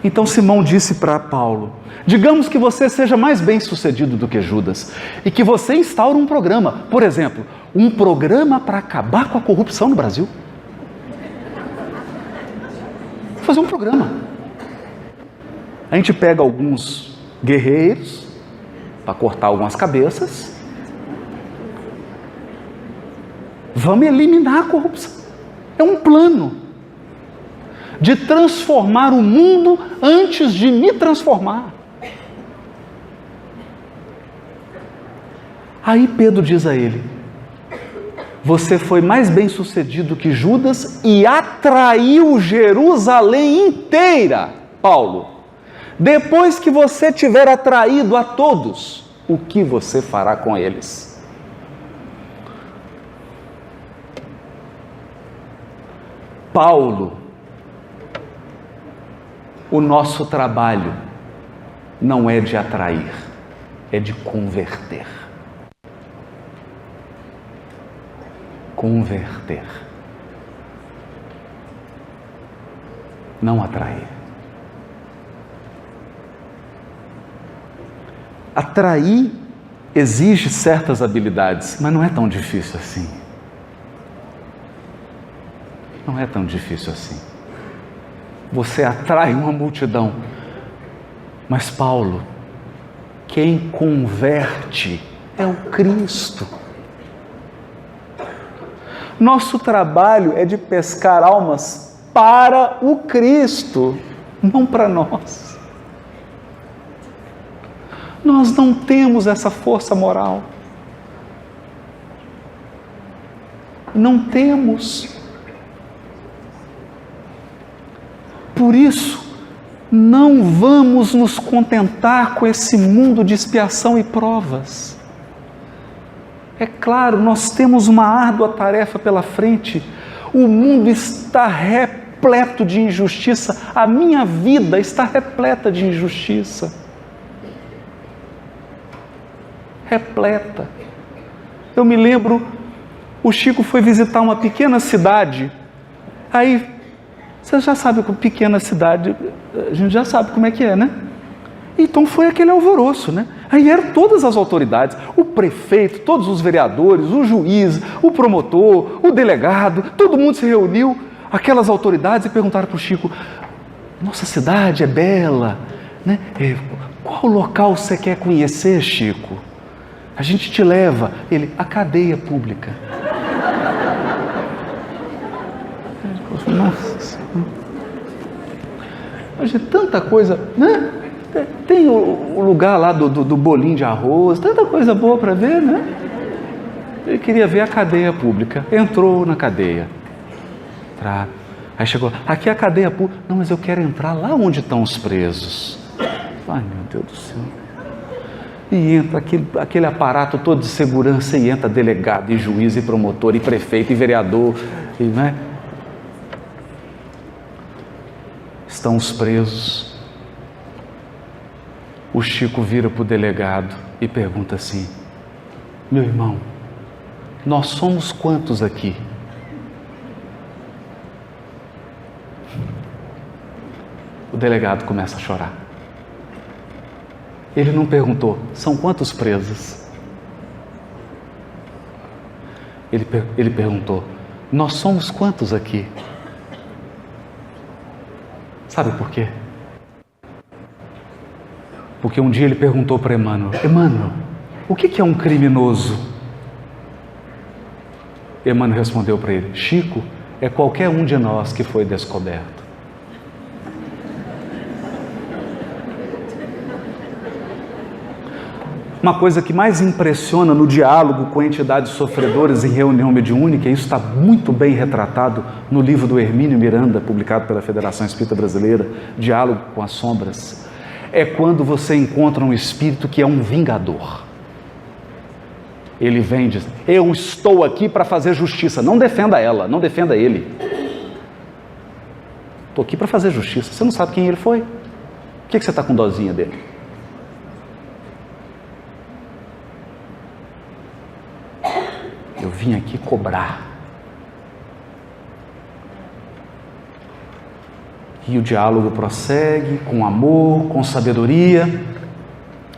Então Simão disse para Paulo: digamos que você seja mais bem-sucedido do que Judas e que você instaure um programa, por exemplo, um programa para acabar com a corrupção no Brasil. Vou fazer um programa. A gente pega alguns guerreiros para cortar algumas cabeças, vamos eliminar a corrupção. É um plano de transformar o mundo antes de me transformar. Aí Pedro diz a ele: você foi mais bem-sucedido que Judas e atraiu Jerusalém inteira, Paulo. Depois que você tiver atraído a todos, o que você fará com eles? Paulo, o nosso trabalho não é de atrair, é de converter. Converter. Não atrair. Atrair exige certas habilidades, mas não é tão difícil assim. Não é tão difícil assim. Você atrai uma multidão, mas Paulo, quem converte é o Cristo. Nosso trabalho é de pescar almas para o Cristo, não para nós. Nós não temos essa força moral. Não temos. Por isso, não vamos nos contentar com esse mundo de expiação e provas. É claro, nós temos uma árdua tarefa pela frente. O mundo está repleto de injustiça. A minha vida está repleta de injustiça. Repleta. Eu me lembro, o Chico foi visitar uma pequena cidade, aí Você já sabe que pequena cidade, a gente já sabe como é que é, né? Então foi aquele alvoroço, né? Aí eram todas as autoridades, o prefeito, todos os vereadores, o juiz, o promotor, o delegado, todo mundo se reuniu, aquelas autoridades, e perguntaram para o Chico: nossa cidade é bela, né? Qual local você quer conhecer, Chico? A gente te leva. Ele: a cadeia pública. Nossa Senhora. Hoje tanta coisa, né? Tem o lugar lá do bolinho de arroz, tanta coisa boa para ver, né? Ele queria ver a cadeia pública. Entrou na cadeia. Aí chegou: aqui é a cadeia pública. Não, mas eu quero entrar lá onde estão os presos. Ai, meu Deus do céu. E entra aquele aparato todo de segurança, e entra delegado, e juiz, e promotor, e prefeito, e vereador, e, né? Estão os presos. O Chico vira para o delegado e pergunta assim: meu irmão, nós somos quantos aqui? O delegado começa a chorar. Ele não perguntou: são quantos presos? Ele perguntou: nós somos quantos aqui? Sabe por quê? Porque um dia ele perguntou para Emmanuel: Emmanuel, o que é um criminoso? Emmanuel respondeu para ele: Chico, é qualquer um de nós que foi descoberto. Uma coisa que mais impressiona no diálogo com entidades sofredoras em reunião mediúnica, e isso está muito bem retratado no livro do Hermínio Miranda, publicado pela Federação Espírita Brasileira, Diálogo com as Sombras, é quando você encontra um espírito que é um vingador. Ele vem e diz: eu estou aqui para fazer justiça. Não defenda ela, não defenda ele. Estou aqui para fazer justiça. Você não sabe quem ele foi? Por que você está com dozinha dele? Eu vim aqui cobrar. E o diálogo prossegue com amor, com sabedoria.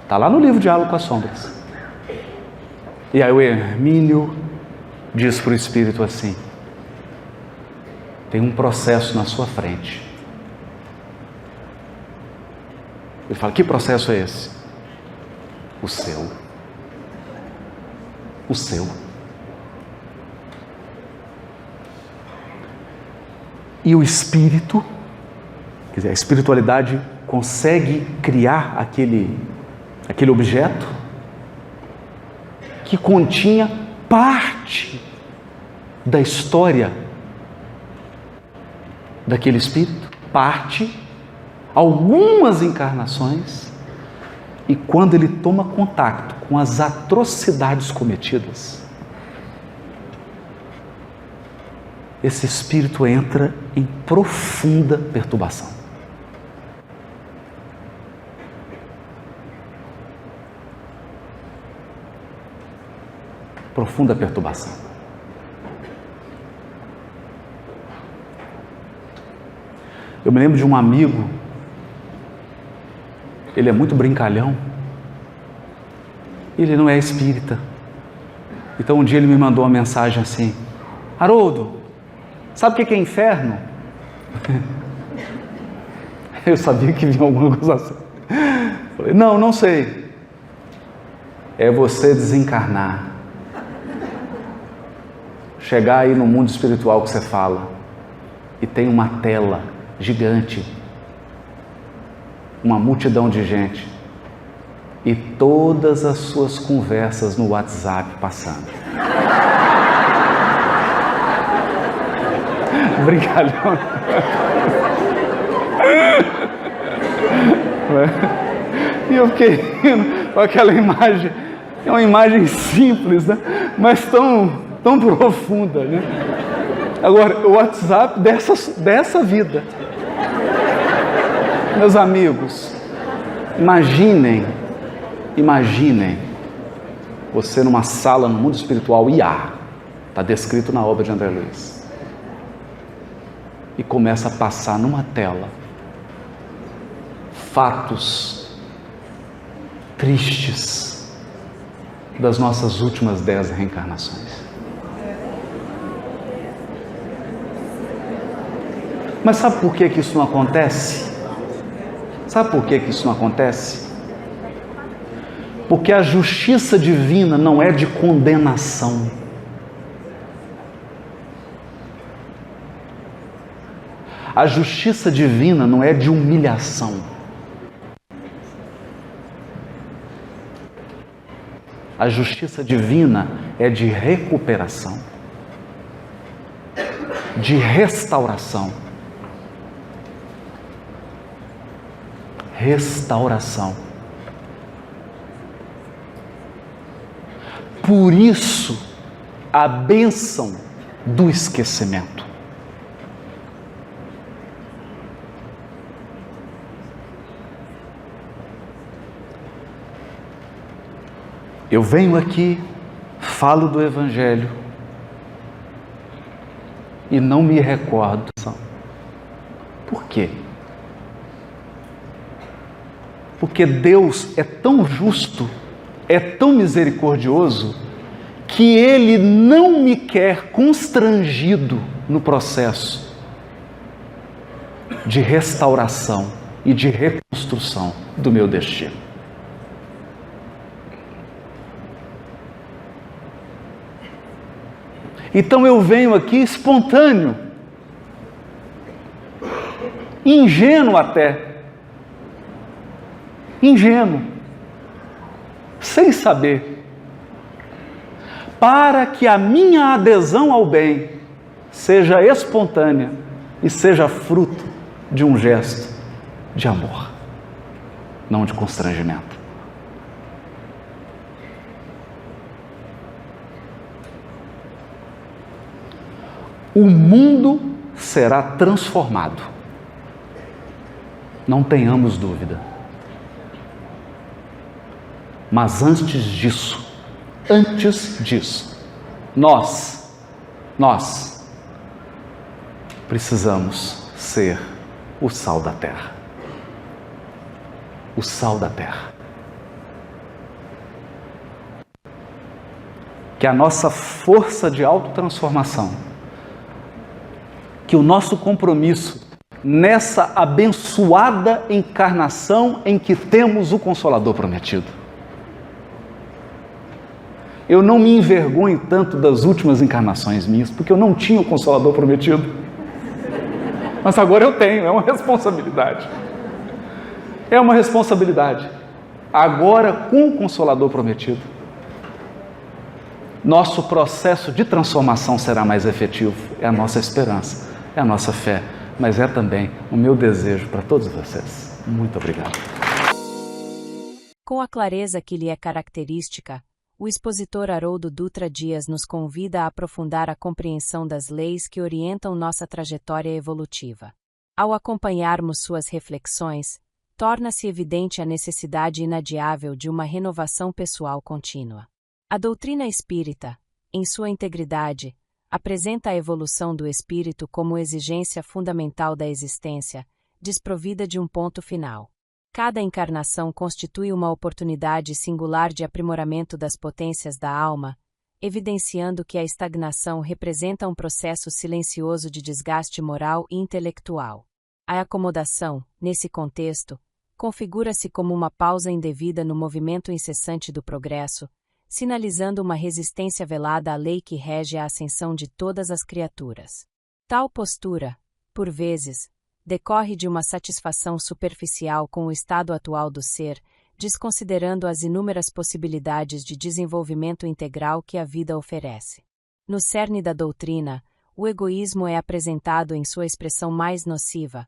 Está lá no livro Diálogo com as Sombras. E aí o Hermínio diz para o espírito assim: tem um processo na sua frente. Ele fala: que processo é esse? O seu. O seu. E o espírito, quer dizer, a espiritualidade consegue criar aquele objeto que continha parte da história daquele espírito, algumas encarnações, e quando ele toma contato com as atrocidades cometidas, esse espírito entra em profunda perturbação. Profunda perturbação. Eu me lembro de um amigo, ele é muito brincalhão, ele não é espírita. Então um dia ele me mandou uma mensagem assim: Haroldo, sabe o que é inferno? Eu sabia que vinha alguma coisa assim. Falei: não sei. É você desencarnar, chegar aí no mundo espiritual que você fala, e tem uma tela gigante, uma multidão de gente, e todas as suas conversas no WhatsApp passando. Brincalhão. E eu fiquei rindo com aquela imagem. É uma imagem simples, né? Mas tão profunda, né? Agora, o WhatsApp dessa vida. Meus amigos, imaginem você numa sala no mundo espiritual IA, está descrito na obra de André Luiz. e começa a passar numa tela fatos tristes das nossas últimas 10 reencarnações. Mas sabe por que isso não acontece? Sabe por que isso não acontece? Porque a justiça divina não é de condenação. A justiça divina não é de humilhação. A justiça divina é de recuperação, de restauração. Restauração. Por isso, a bênção do esquecimento. Eu venho aqui, falo do Evangelho e não me recordo. Por quê? Porque Deus é tão justo, é tão misericordioso, que Ele não me quer constrangido no processo de restauração e de reconstrução do meu destino. Então eu venho aqui espontâneo, ingênuo até, ingênuo, sem saber, para que a minha adesão ao bem seja espontânea e seja fruto de um gesto de amor, não de constrangimento. O mundo será transformado. Não tenhamos dúvida. Mas antes disso, nós precisamos ser o sal da terra. O sal da terra. Que a nossa força de autotransformação, que o nosso compromisso nessa abençoada encarnação em que temos o Consolador prometido. Eu não me envergonho tanto das últimas encarnações minhas, porque eu não tinha o Consolador prometido. Mas agora eu tenho, é uma responsabilidade. É uma responsabilidade. Agora, com o Consolador prometido, nosso processo de transformação será mais efetivo. É a nossa esperança. É a nossa fé, mas é também o meu desejo para todos vocês. Muito obrigado. Com a clareza que lhe é característica, o expositor Haroldo Dutra Dias nos convida a aprofundar a compreensão das leis que orientam nossa trajetória evolutiva. Ao acompanharmos suas reflexões, torna-se evidente a necessidade inadiável de uma renovação pessoal contínua. A doutrina espírita, em sua integridade, apresenta a evolução do espírito como exigência fundamental da existência, desprovida de um ponto final. Cada encarnação constitui uma oportunidade singular de aprimoramento das potências da alma, evidenciando que a estagnação representa um processo silencioso de desgaste moral e intelectual. A acomodação, nesse contexto, configura-se como uma pausa indevida no movimento incessante do progresso, sinalizando uma resistência velada à lei que rege a ascensão de todas as criaturas. Tal postura, por vezes, decorre de uma satisfação superficial com o estado atual do ser, desconsiderando as inúmeras possibilidades de desenvolvimento integral que a vida oferece. No cerne da doutrina, o egoísmo é apresentado em sua expressão mais nociva,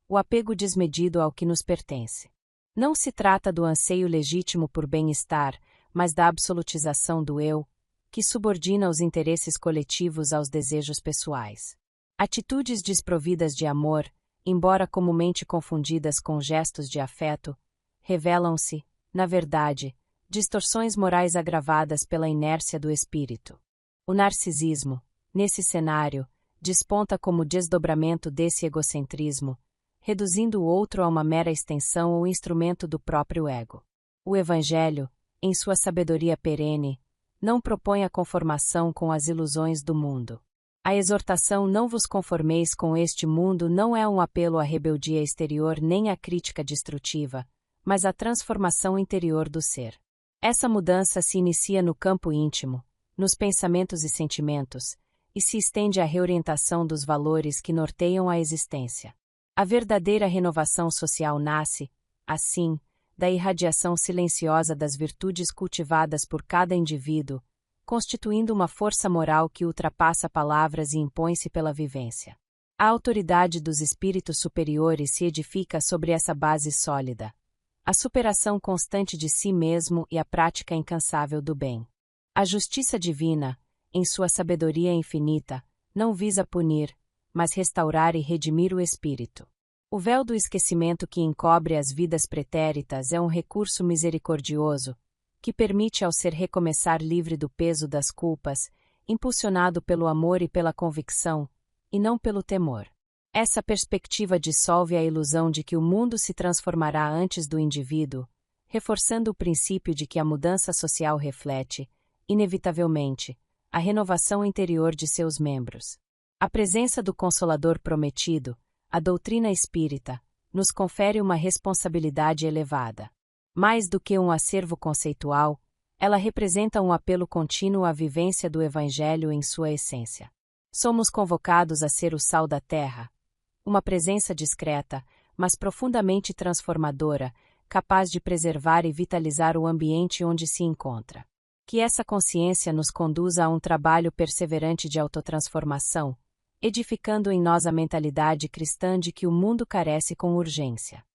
o apego desmedido ao que nos pertence. Não se trata do anseio legítimo por bem-estar, mas da absolutização do eu, que subordina os interesses coletivos aos desejos pessoais. Atitudes desprovidas de amor, embora comumente confundidas com gestos de afeto, revelam-se, na verdade, distorções morais agravadas pela inércia do espírito. O narcisismo, nesse cenário, desponta como desdobramento desse egocentrismo, reduzindo o outro a uma mera extensão ou instrumento do próprio ego. O Evangelho, em sua sabedoria perene, não propõe a conformação com as ilusões do mundo. A exortação "não vos conformeis com este mundo" não é um apelo à rebeldia exterior nem à crítica destrutiva, mas à transformação interior do ser. Essa mudança se inicia no campo íntimo, nos pensamentos e sentimentos, e se estende à reorientação dos valores que norteiam a existência. A verdadeira renovação social nasce, assim, da irradiação silenciosa das virtudes cultivadas por cada indivíduo, constituindo uma força moral que ultrapassa palavras e impõe-se pela vivência. A autoridade dos espíritos superiores se edifica sobre essa base sólida: a superação constante de si mesmo e a prática incansável do bem. A justiça divina, em sua sabedoria infinita, não visa punir, mas restaurar e redimir o espírito. O véu do esquecimento que encobre as vidas pretéritas é um recurso misericordioso, que permite ao ser recomeçar livre do peso das culpas, impulsionado pelo amor e pela convicção, e não pelo temor. Essa perspectiva dissolve a ilusão de que o mundo se transformará antes do indivíduo, reforçando o princípio de que a mudança social reflete, inevitavelmente, a renovação interior de seus membros. A presença do Consolador prometido, a doutrina espírita, nos confere uma responsabilidade elevada. Mais do que um acervo conceitual, ela representa um apelo contínuo à vivência do Evangelho em sua essência. Somos convocados a ser o sal da terra, uma presença discreta, mas profundamente transformadora, capaz de preservar e vitalizar o ambiente onde se encontra. Que essa consciência nos conduza a um trabalho perseverante de autotransformação, edificando em nós a mentalidade cristã de que o mundo carece com urgência.